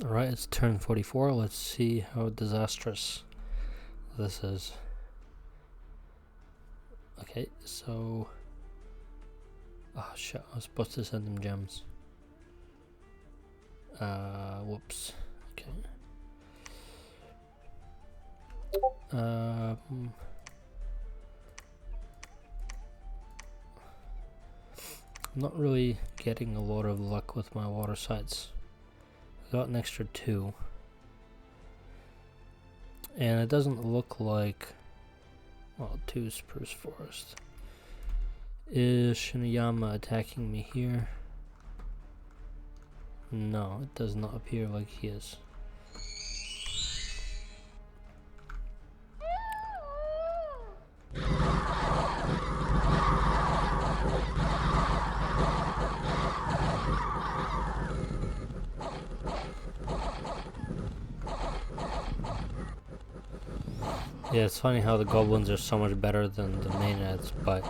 Alright, it's turn 44. Let's see how disastrous this is. Okay, so... Oh shit, I was supposed to send him gems. Whoops. Okay. I'm not really getting a lot of luck with my water sites. I got an extra 2. And it doesn't look like... Well, 2 spruce forest. Is Shinayama attacking me here? No, it does not appear like he is. Yeah, it's funny how the goblins are so much better than the maenads, but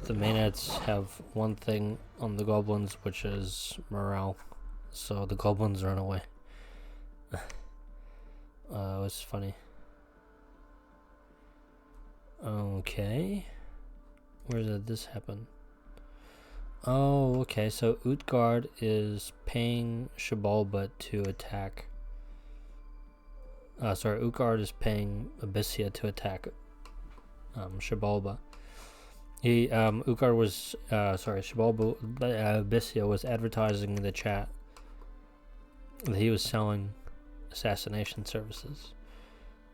the maenads have one thing on the goblins, which is morale. So the goblins run away. It's funny. Okay. Where did this happen? Oh, okay, so Utgard is paying Shabalba to attack. Utgard is paying Abyssia to attack Shabalba. Utgard was, Shabalba, Abyssia was advertising in the chat that he was selling assassination services.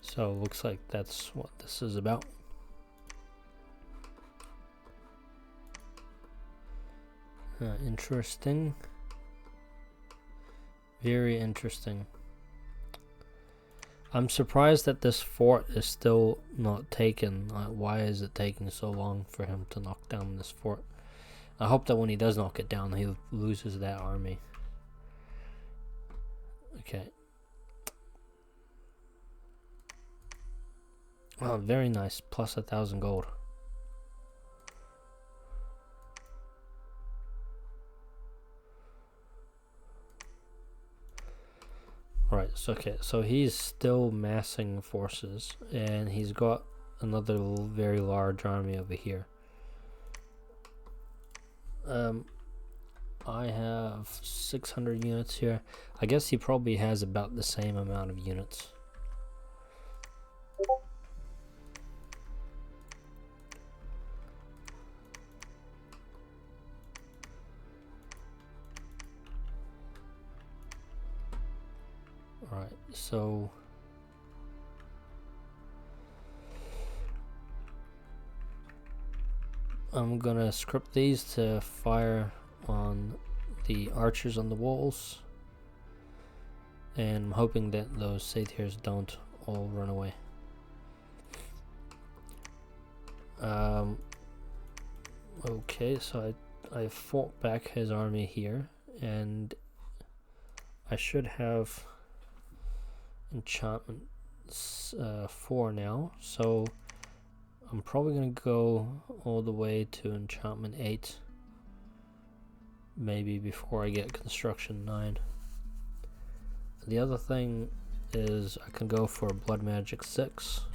So looks like that's what this is about. Interesting. Very interesting. I'm surprised that this fort is still not taken. Why is it taking so long for him to knock down this fort? I hope that when he does knock it down, he loses that army. Okay. Oh, very nice. Plus 1,000 gold. Right, so okay, so he's still massing forces, and he's got another very large army over here. I have 600 units here. I guess he probably has about the same amount of units. Right, so I'm gonna script these to fire on the archers on the walls, and I'm hoping that those satyrs don't all run away. Okay, so I fought back his army here, and I should have enchantment 4 now, so I'm probably gonna go all the way to enchantment 8, maybe before I get construction 9. The other thing is I can go for blood magic 6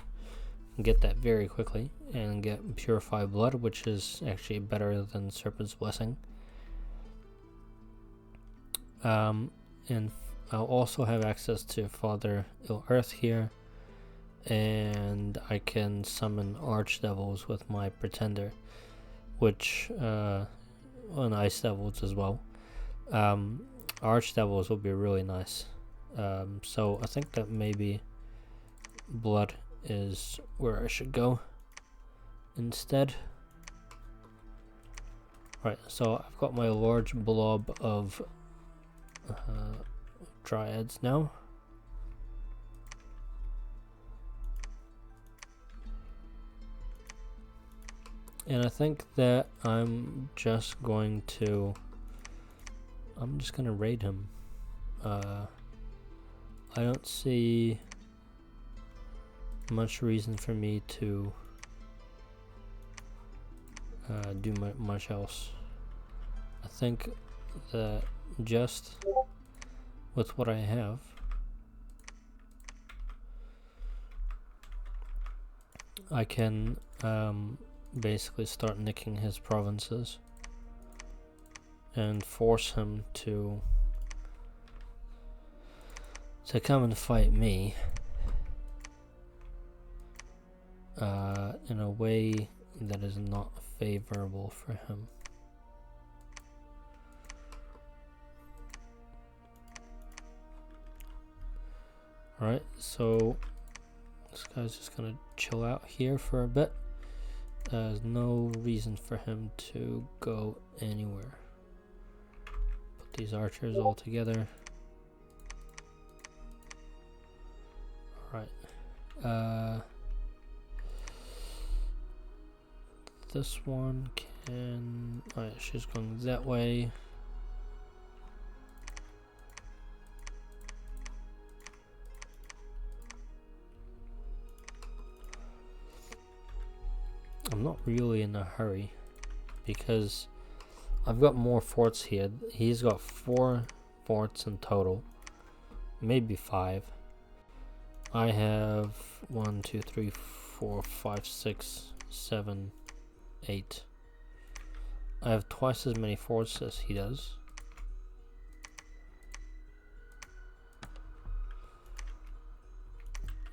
and get that very quickly, and get purify blood, which is actually better than serpent's blessing. And I'll also have access to Father Ill Earth here, and I can summon archdevils with my pretender, which and ice devils as well. Archdevils will be really nice. So I think that maybe blood is where I should go instead. Right, so I've got my large blob of dryads now. And I think that I'm just gonna raid him. I don't see much reason for me to do much else. I think that just with what I have, I can basically start nicking his provinces and force him to come and fight me in a way that is not favorable for him. Alright, so this guy's just gonna chill out here for a bit. There's no reason for him to go anywhere. Put these archers all together. Alright. This one can... Alright, she's going that way. I'm not really in a hurry because I've got more forts here. He's got 4 forts in total, maybe 5. I have 1, 2, 3, 4, 5, 6, 7, 8. I have twice as many forts as he does.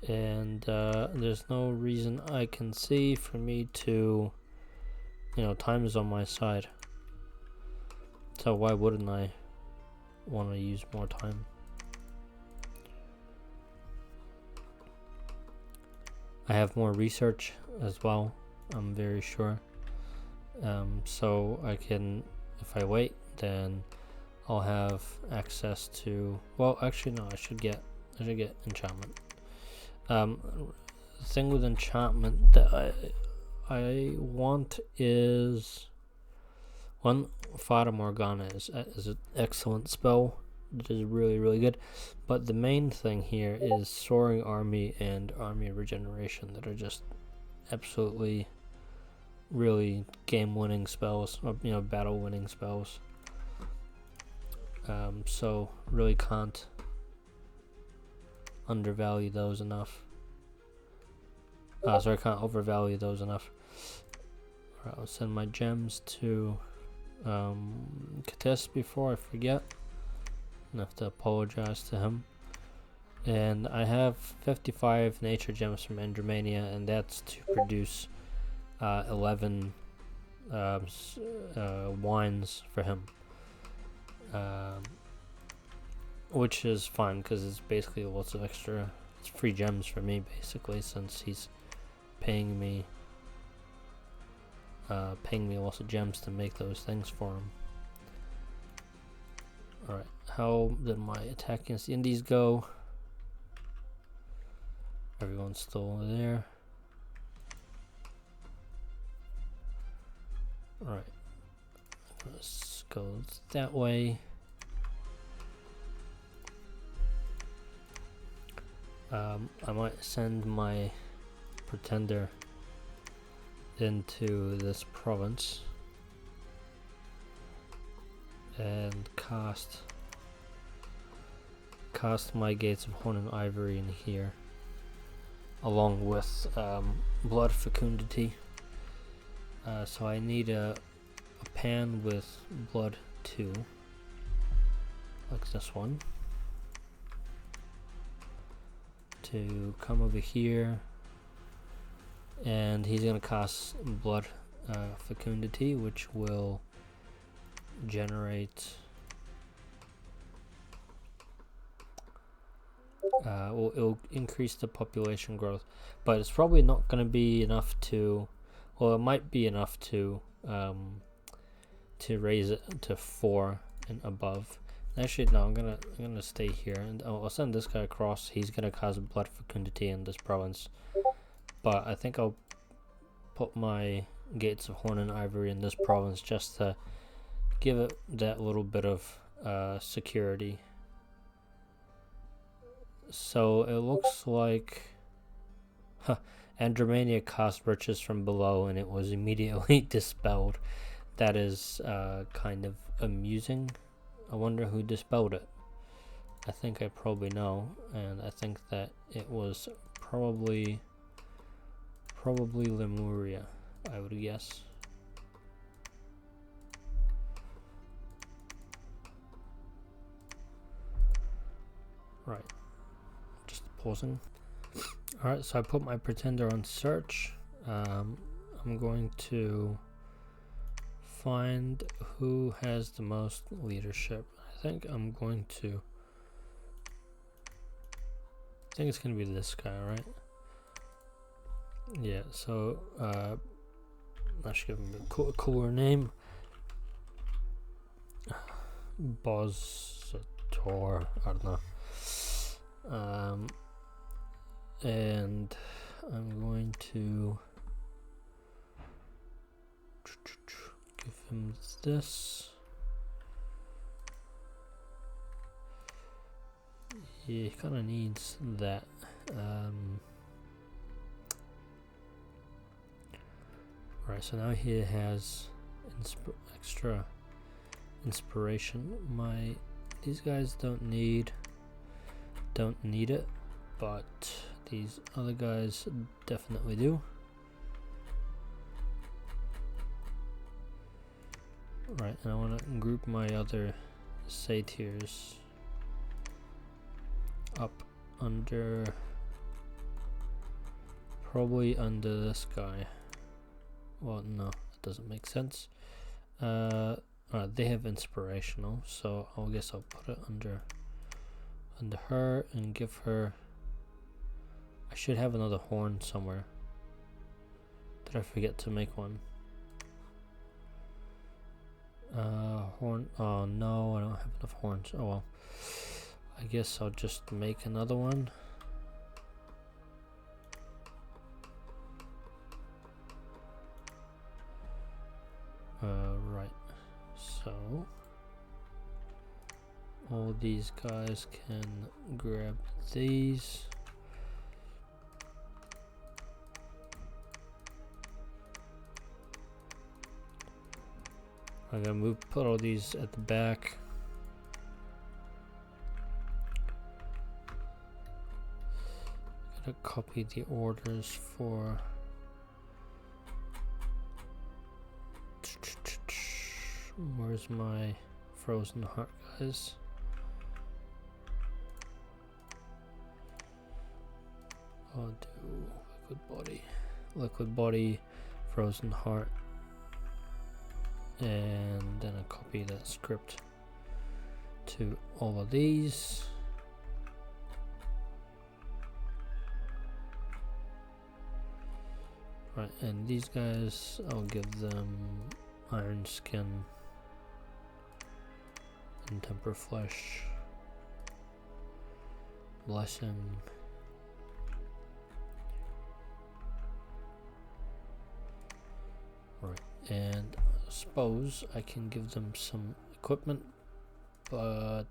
And there's no reason I can see for me to, time is on my side. So why wouldn't I want to use more time? I have more research as well, I'm very sure. So I can, if I wait, then I'll have access to, well, actually no, I should get enchantment. The thing with enchantment that I want is one, Fata Morgana is an excellent spell. It is really, really good. But the main thing here is Soaring Army and Army Regeneration that are just absolutely really game-winning spells, or battle-winning spells. So really can't undervalue those enough. Sorry, I can't overvalue those enough. Alright, I'll send my gems to Katis before I forget. I have to apologize to him. And I have 55 nature gems from Andromania, and that's to produce 11 wines for him. Which is fine because it's basically lots of extra, it's free gems for me basically, since he's paying me lots of gems to make those things for him. Alright, how did my attack against the Indies go? Everyone's still there. Alright, let's go that way. I might send my pretender into this province and cast my Gates of Horn and Ivory in here, along with Blood Fecundity. So I need a pan with blood 2, like this one, to come over here, and he's gonna cast Blood Fecundity, which will generate it'll increase the population growth, but it's probably not going to be enough to, well, it might be enough to raise it to 4 and above. Actually, no, I'm gonna stay here, and I'll send this guy across. He's gonna cause Blood Fecundity in this province, but I think I'll put my Gates of Horn and Ivory in this province just to give it that little bit of security. So it looks like Andromania cast Riches from below, and it was immediately dispelled. That is kind of amusing. I wonder who dispelled it. I think I probably know, and I think that it was probably Lemuria, I would guess. Right, just pausing. Alright, so I put my pretender on search. I'm going to find who has the most leadership. I think it's going to be this guy, right? Yeah, so I should give him a cooler name. Bozzator, I don't know. And I'm going to give him this. He kind of needs that. Right, so now he has extra inspiration. These guys don't need it, but these other guys definitely do. Right, and I want to group my other satyrs up under, probably under this guy. Well, no, that doesn't make sense. They have inspirational, so I guess I'll put it under her and give her. I should have another horn somewhere. Did I forget to make one? Horn. Oh no, I don't have enough horns. Oh well. I guess I'll just make another one. Right. So all these guys can grab these. I'm gonna put all these at the back. Gotta copy the orders for. Where's my frozen heart, guys? I'll do liquid body, frozen heart, and then I copy that script to all of these. Right, and these guys, I'll give them iron skin and temper flesh, blessing, right, and I suppose I can give them some equipment, but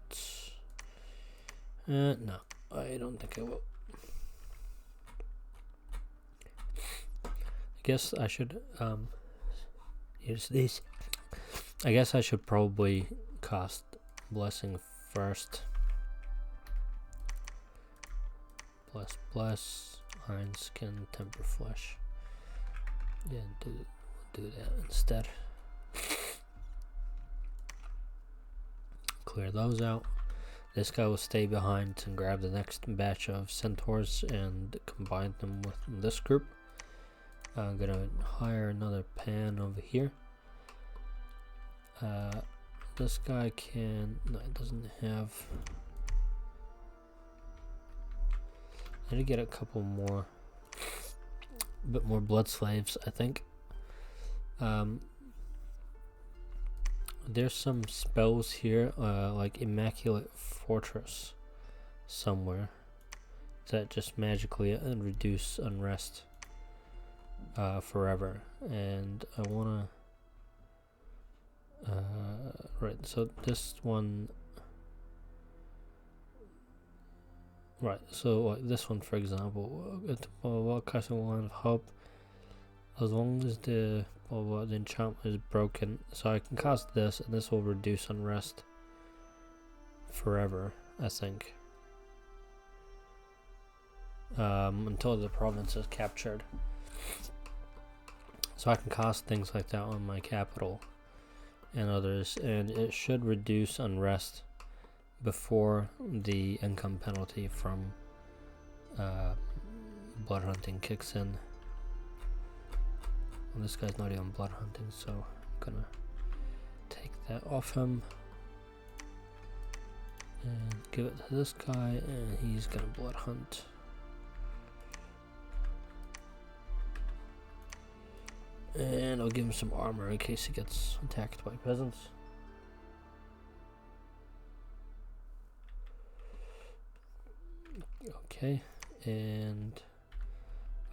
no, I don't think I will. I guess I should use these. I guess I should probably cast blessing first. Bless, iron skin, temper flesh. Yeah, do that instead. Clear those out. This guy will stay behind and grab the next batch of centaurs and combine them with this group. I'm gonna hire another pan over here. This guy no, it doesn't have. I need to get a couple more, bit more blood slaves, I think. There's some spells here, like Immaculate Fortress somewhere, that just magically reduce unrest forever, and I wanna. Right, so this one. Right, so this one, for example, what casting line of hope, as long as the enchantment is broken, so I can cast this, and this will reduce unrest forever. I think. Until the province is captured. So I can cast things like that on my capital and others, and it should reduce unrest before the income penalty from blood hunting kicks in. Well, this guy's not even blood hunting, so I'm gonna take that off him and give it to this guy, and he's gonna blood hunt. And I'll give him some armor in case he gets attacked by peasants. Okay, and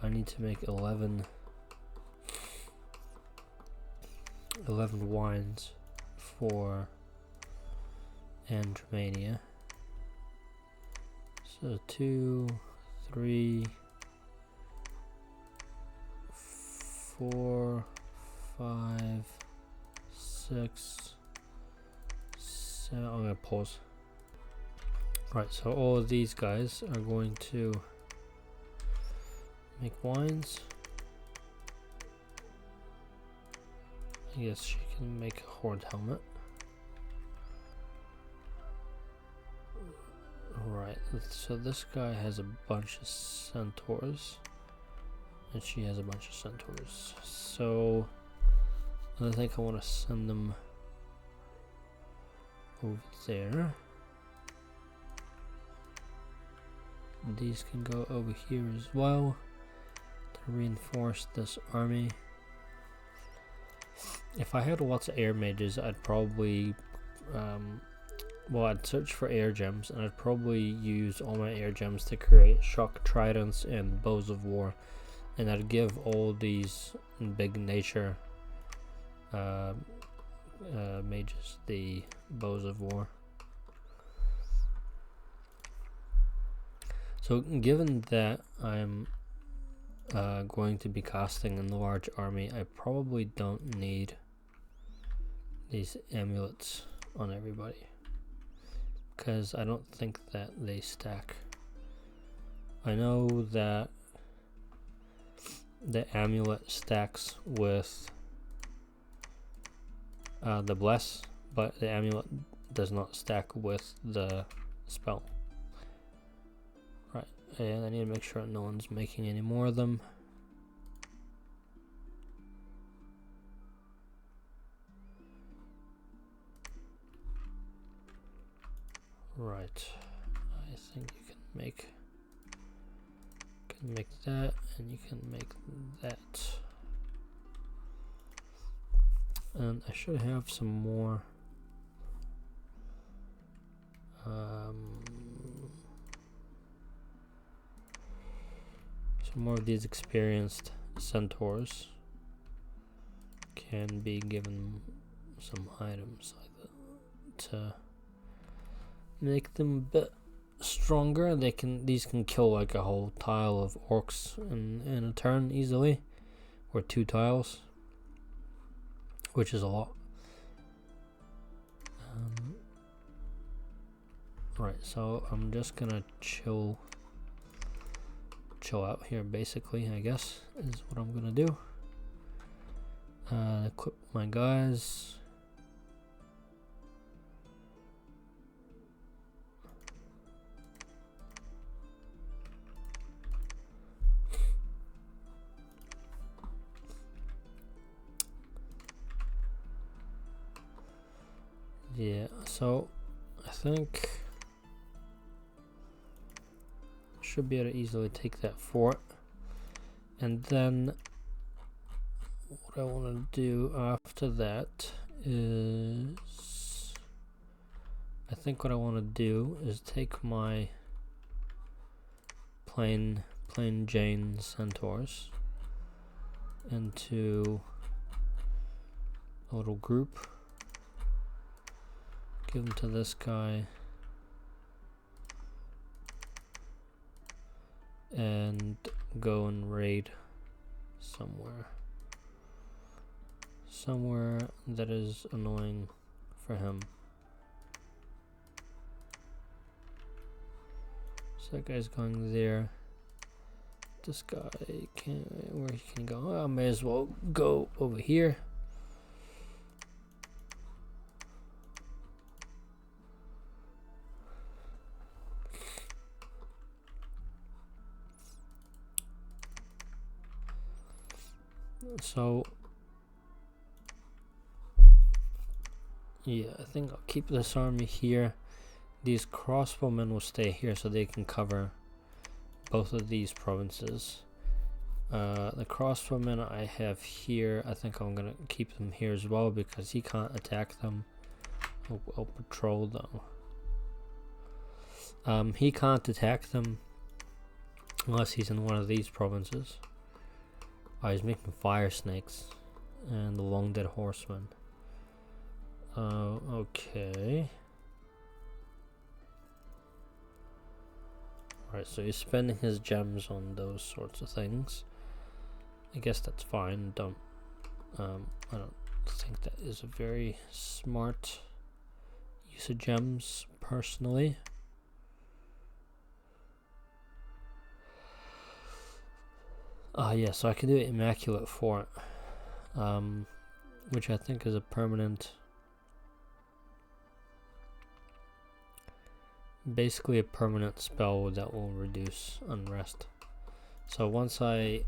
I need to make 11 wines for Andromania. So 2, 3, 4, 5, 6, 7. I'm gonna pause. Right, so all of these guys are going to make wines. I guess she can make a horned helmet. Right, so this guy has a bunch of centaurs, and she has a bunch of centaurs. So I think I want to send them over there. These can go over here as well to reinforce this army. If I had lots of air mages, I'd probably I'd search for air gems, and I'd probably use all my air gems to create shock tridents and bows of war, and I'd give all these big nature mages the bows of war. So given that I'm going to be casting in the large army, I probably don't need these amulets on everybody, because I don't think that they stack. I know that the amulet stacks with the bless, but the amulet does not stack with the spell. Right, and I need to make sure no one's making any more of them. Right, I think you can make that, and you can make that. And I should have some more of these experienced centaurs can be given some items like that to make them a bit stronger. These can kill like a whole tile of orcs in a turn easily, or 2 tiles, which is a lot. Right, so I'm just gonna chill out here, basically, I guess, is what I'm gonna do. Equip my guys. Yeah, so I think should be able to easily take that fort, and then what I want to do after that is, I think what I want to do is take my plain Jane centaurs into a little group, give them to this guy, and go and raid somewhere that is annoying for him. So that guy's going there. This guy can, where he can go? Oh, I may as well go over here. So yeah, I think I'll keep this army here. These crossbowmen will stay here so they can cover both of these provinces. The crossbowmen I have here, I think I'm gonna keep them here as well because he can't attack them. I'll patrol though. He can't attack them unless he's in one of these provinces. Oh, he's making fire snakes and the long dead horseman. Okay. Alright, so he's spending his gems on those sorts of things. I guess that's fine. I don't think that is a very smart use of gems, personally. Yeah, so I can do Immaculate Fort, which I think is a permanent, basically a permanent spell that will reduce unrest. So once I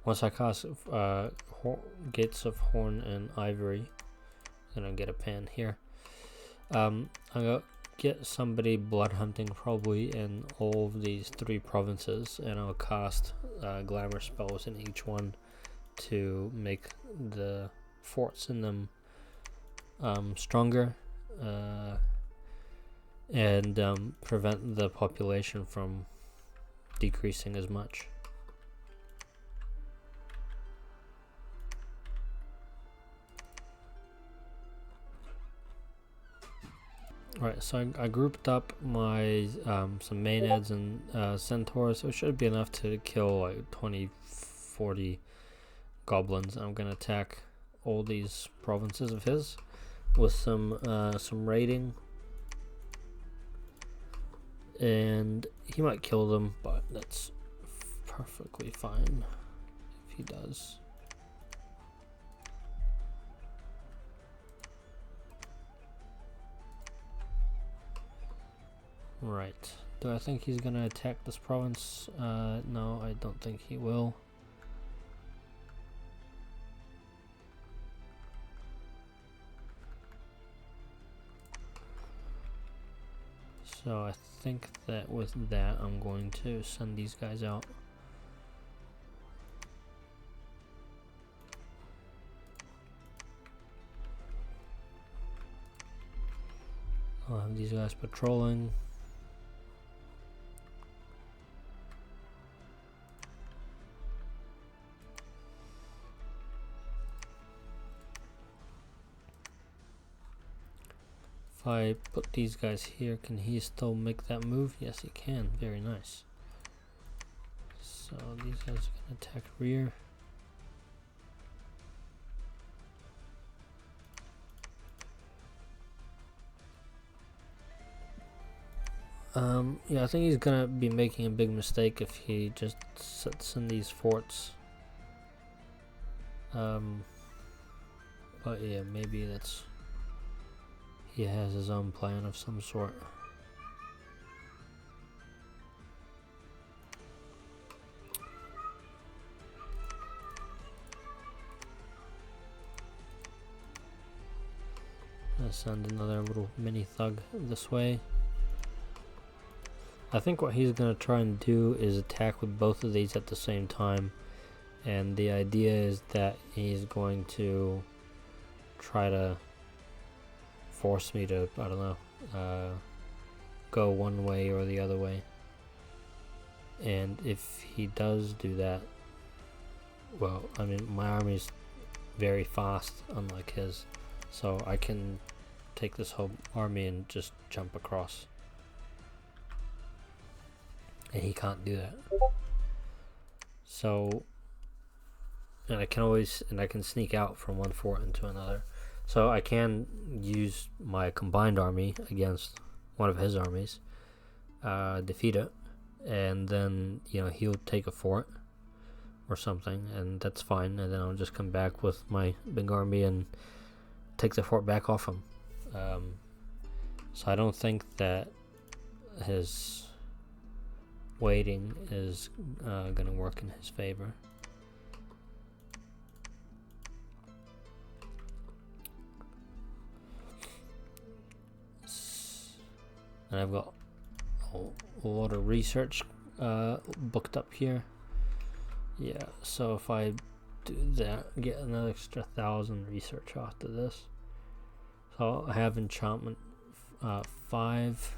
cast Gates of Horn and Ivory, I'm gonna get a pan here. I'm gonna get somebody blood hunting probably in all of these 3 provinces, and I'll cast glamour spells in each one to make the forts in them stronger and prevent the population from decreasing as much. Alright, so I grouped up my some maenads and centaurs, so it should be enough to kill like 20-40 goblins. I'm gonna attack all these provinces of his with some raiding, and he might kill them, but that's perfectly fine if he does. Right. Do I think he's gonna attack this province? No, I don't think he will. So I think that with that, I'm going to send these guys out. I'll have these guys patrolling. If I put these guys here, can he still make that move? Yes, he can. Very nice. So these guys are going to attack rear. Yeah, I think he's gonna be making a big mistake if he just sits in these forts. But yeah, maybe that's, he has his own plan of some sort. I'll send another little mini thug this way. I think what he's going to try and do is attack with both of these at the same time, and the idea is that he's going to try to force me to, I don't know, go one way or the other way. And if he does do that, well, I mean, my army's very fast, unlike his, so I can take this whole army and just jump across. And he can't do that. So, and I can sneak out from one fort into another. So I can use my combined army against one of his armies, defeat it, and then he'll take a fort or something, and that's fine. And then I'll just come back with my big army and take the fort back off him. So I don't think that his waiting is gonna work in his favor. And I've got a lot of research booked up here. Yeah, so if I do that, get another extra 1,000 research after this. So I have enchantment 5.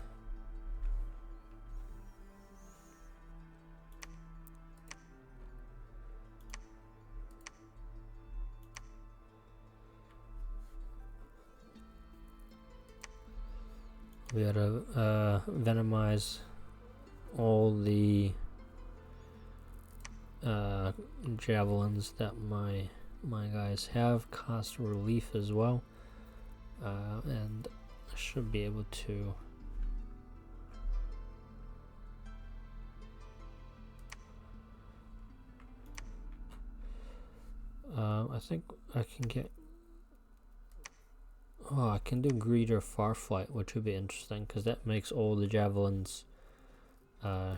We gotta venomize all the javelins that my guys have. Cost relief as well, and I should be able to I think I can get I can do greed or far flight, which would be interesting because that makes all the javelins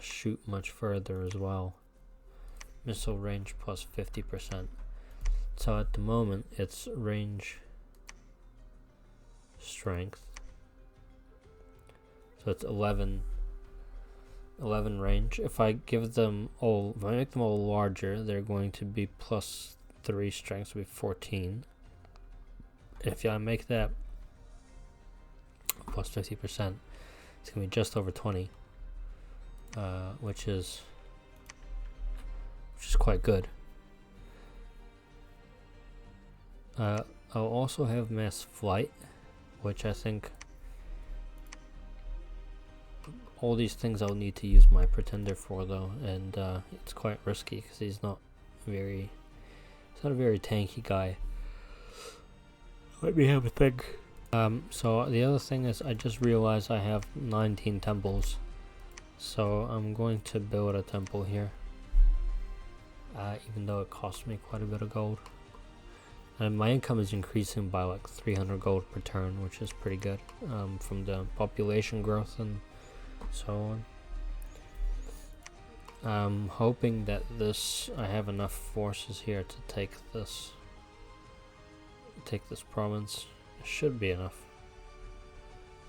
shoot much further as well. Missile range plus 50%. So at the moment it's range strength. So it's 11 range. If I give them all, if I make them all larger, they're going to be plus 3 strength, so be 14. If I make that plus 50%, it's going to be just over 20, which is quite good. I'll also have mass flight, which I think all these things I'll need to use my pretender for though, and it's quite risky because he's not a very tanky guy. Let me have a think. So the other thing is I just realized I have 19 temples, so I'm going to build a temple here, even though it cost me quite a bit of gold. And my income is increasing by like 300 gold per turn, which is pretty good, from the population growth and so on. I'm hoping that I have enough forces here to take this province. It should be enough.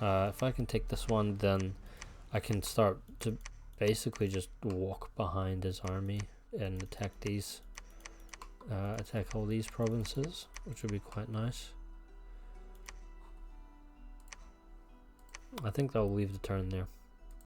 If I can take this one, then I can start to basically just walk behind his army and attack all these provinces, which would be quite nice. I think I'll leave the turn there.